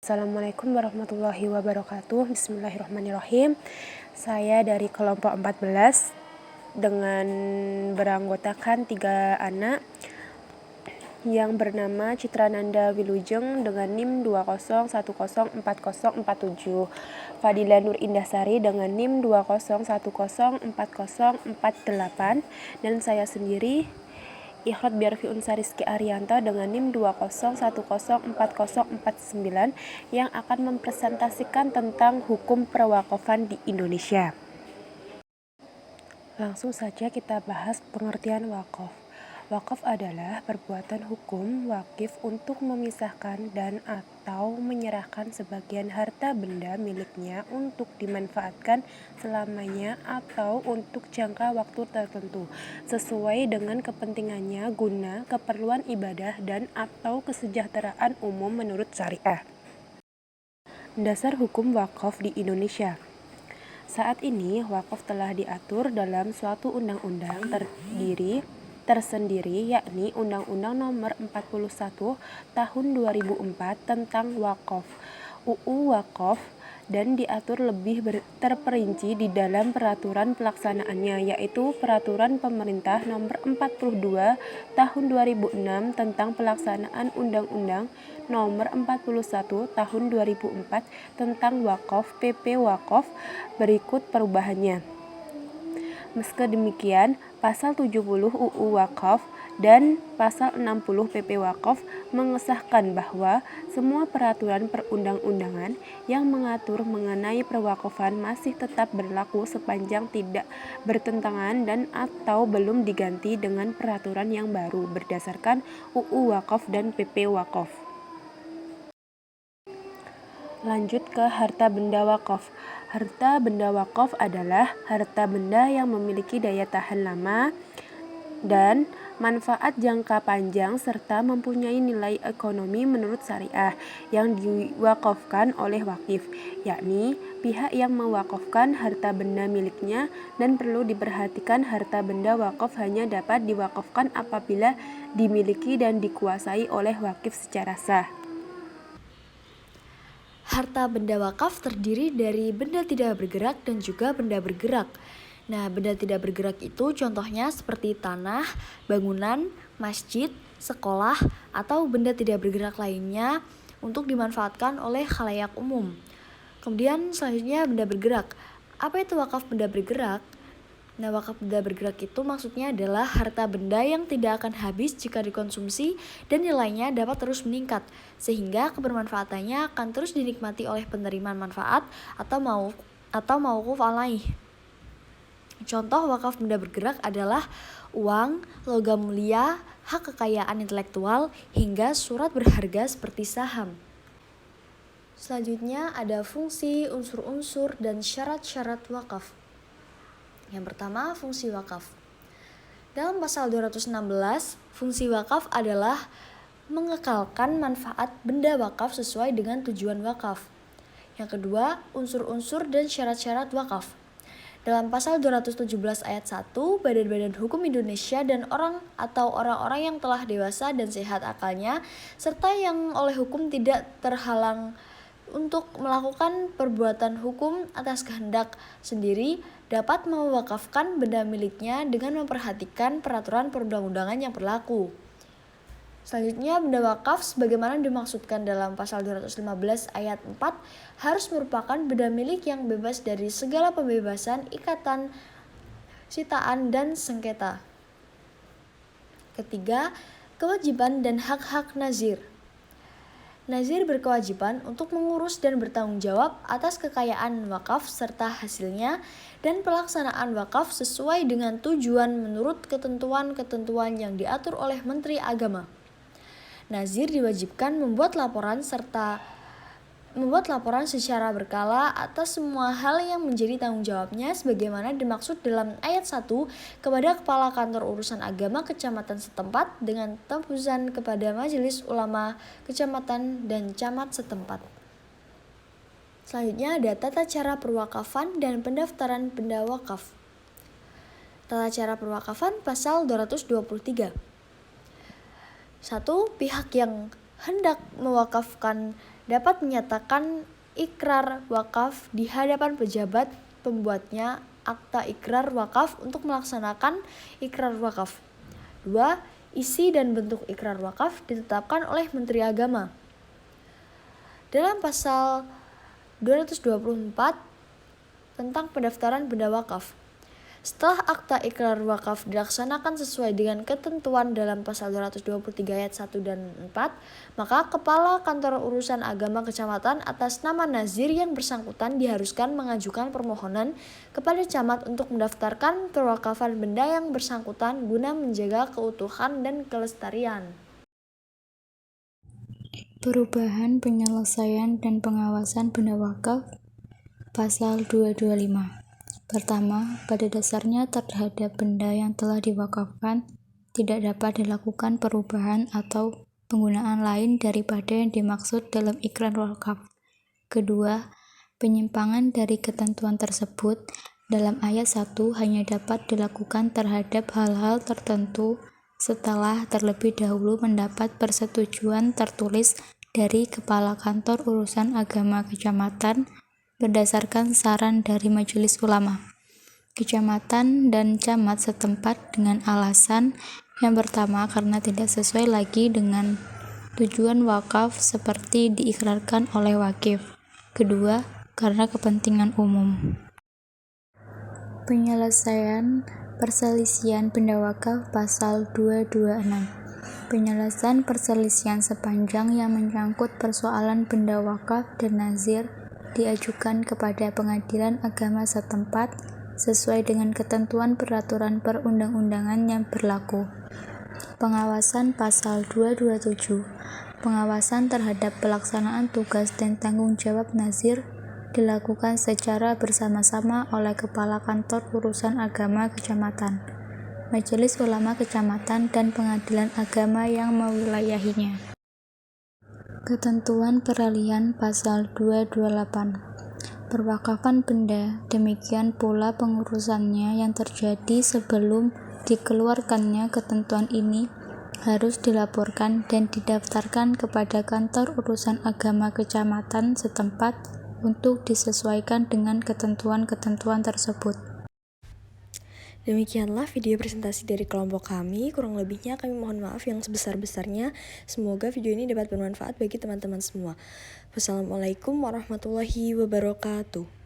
Assalamualaikum warahmatullahi wabarakatuh. Bismillahirrahmanirrahim. Saya dari kelompok 14 dengan beranggotakan 3 anak yang bernama Citrananda Wilujeng dengan NIM 20104047, Fadila Nur Indahsari dengan NIM 20104048, dan saya sendiri Ikhrot Biarfi Unsa Rizky Arianto dengan NIM 20104049 yang akan mempresentasikan tentang hukum perwakafan di Indonesia. Langsung saja kita bahas pengertian wakaf. Wakaf adalah perbuatan hukum wakif untuk memisahkan dan atau menyerahkan sebagian harta benda miliknya untuk dimanfaatkan selamanya atau untuk jangka waktu tertentu sesuai dengan kepentingannya guna keperluan ibadah dan atau kesejahteraan umum menurut syariah. Dasar hukum wakaf di Indonesia. Saat ini, wakaf telah diatur dalam suatu undang-undang tersendiri, yakni Undang-Undang Nomor 41 Tahun 2004 tentang Wakaf (UU Wakaf), dan diatur lebih terperinci di dalam peraturan pelaksanaannya, yaitu Peraturan Pemerintah Nomor 42 Tahun 2006 tentang pelaksanaan Undang-Undang Nomor 41 Tahun 2004 tentang Wakaf (PP Wakaf). Berikut perubahannya. Meski demikian, Pasal 70 UU Wakaf dan Pasal 60 PP Wakaf mengesahkan bahwa semua peraturan perundang-undangan yang mengatur mengenai perwakafan masih tetap berlaku sepanjang tidak bertentangan dan atau belum diganti dengan peraturan yang baru berdasarkan UU Wakaf dan PP Wakaf. Lanjut ke harta benda wakaf. Harta benda wakaf adalah harta benda yang memiliki daya tahan lama dan manfaat jangka panjang serta mempunyai nilai ekonomi menurut syariah yang diwakafkan oleh wakif, yakni pihak yang mewakafkan harta benda miliknya, dan perlu diperhatikan harta benda wakaf hanya dapat diwakafkan apabila dimiliki dan dikuasai oleh wakif secara sah. Harta benda wakaf terdiri dari benda tidak bergerak dan juga benda bergerak. Nah, benda tidak bergerak itu contohnya seperti tanah, bangunan, masjid, sekolah, atau benda tidak bergerak lainnya untuk dimanfaatkan oleh khalayak umum. Kemudian selanjutnya benda bergerak. Apa itu wakaf benda bergerak? Nah, wakaf benda bergerak itu maksudnya adalah harta benda yang tidak akan habis jika dikonsumsi dan nilainya dapat terus meningkat, sehingga kebermanfaatannya akan terus dinikmati oleh penerima manfaat atau mauquf alaih. Contoh wakaf benda bergerak adalah uang, logam mulia, hak kekayaan intelektual, hingga surat berharga seperti saham. Selanjutnya ada fungsi, unsur-unsur, dan syarat-syarat wakaf. Yang pertama, fungsi wakaf. Dalam pasal 216, fungsi wakaf adalah mengekalkan manfaat benda wakaf sesuai dengan tujuan wakaf. Yang kedua, unsur-unsur dan syarat-syarat wakaf. Dalam pasal 217 ayat 1, Badan-badan Hukum Indonesia dan orang-orang yang telah dewasa dan sehat akalnya, serta yang oleh hukum tidak terhalang untuk melakukan perbuatan hukum atas kehendak sendiri, dapat mewakafkan benda miliknya dengan memperhatikan peraturan perundang-undangan yang berlaku. Selanjutnya, benda wakaf sebagaimana dimaksudkan dalam pasal 215 ayat 4 harus merupakan benda milik yang bebas dari segala pembebasan, ikatan, sitaan, dan sengketa. Ketiga, kewajiban dan hak-hak nazir. Nazir berkewajiban untuk mengurus dan bertanggung jawab atas kekayaan wakaf serta hasilnya dan pelaksanaan wakaf sesuai dengan tujuan menurut ketentuan-ketentuan yang diatur oleh Menteri Agama. Nazir diwajibkan membuat laporan secara berkala atas semua hal yang menjadi tanggung jawabnya sebagaimana dimaksud dalam ayat 1 kepada Kepala Kantor Urusan Agama Kecamatan setempat dengan tembusan kepada Majelis Ulama Kecamatan dan Camat setempat. Selanjutnya ada tata cara perwakafan dan pendaftaran benda wakaf. Tata cara perwakafan pasal 223. 1. Pihak yang hendak mewakafkan dapat menyatakan ikrar wakaf di hadapan pejabat pembuatnya akta ikrar wakaf untuk melaksanakan ikrar wakaf. 2. Isi dan bentuk ikrar wakaf ditetapkan oleh Menteri Agama. Dalam pasal 224 tentang pendaftaran benda wakaf. Setelah akta ikrar wakaf dilaksanakan sesuai dengan ketentuan dalam pasal 223 ayat 1 dan 4, maka Kepala Kantor Urusan Agama Kecamatan atas nama nazir yang bersangkutan diharuskan mengajukan permohonan kepada camat untuk mendaftarkan perwakafan benda yang bersangkutan guna menjaga keutuhan dan kelestarian. Perubahan, penyelesaian, dan pengawasan benda wakaf. Pasal 225. Pertama, pada dasarnya terhadap benda yang telah diwakafkan tidak dapat dilakukan perubahan atau penggunaan lain daripada yang dimaksud dalam ikrar wakaf. Kedua, penyimpangan dari ketentuan tersebut dalam ayat 1 hanya dapat dilakukan terhadap hal-hal tertentu setelah terlebih dahulu mendapat persetujuan tertulis dari Kepala Kantor Urusan Agama Kecamatan berdasarkan saran dari Majelis Ulama Kecamatan dan camat setempat dengan alasan yang pertama karena tidak sesuai lagi dengan tujuan wakaf seperti diikrarkan oleh wakif. Kedua, karena kepentingan umum. Penyelesaian perselisihan benda wakaf pasal 226. Penyelesaian perselisihan sepanjang yang menyangkut persoalan benda wakaf dan nazir diajukan kepada pengadilan agama setempat sesuai dengan ketentuan peraturan perundang-undangan yang berlaku. Pengawasan pasal 227. Pengawasan terhadap pelaksanaan tugas dan tanggung jawab nazir dilakukan secara bersama-sama oleh Kepala Kantor Urusan Agama Kecamatan, Majelis Ulama Kecamatan, dan pengadilan agama yang mewilayahinya. Ketentuan peralihan pasal 228. Perwakafan benda, demikian pula pengurusannya yang terjadi sebelum dikeluarkannya ketentuan ini harus dilaporkan dan didaftarkan kepada Kantor Urusan Agama Kecamatan setempat untuk disesuaikan dengan ketentuan-ketentuan tersebut. Demikianlah video presentasi dari kelompok kami. Kurang lebihnya kami mohon maaf yang sebesar-besarnya. Semoga video ini dapat bermanfaat bagi teman-teman semua. Wassalamualaikum warahmatullahi wabarakatuh.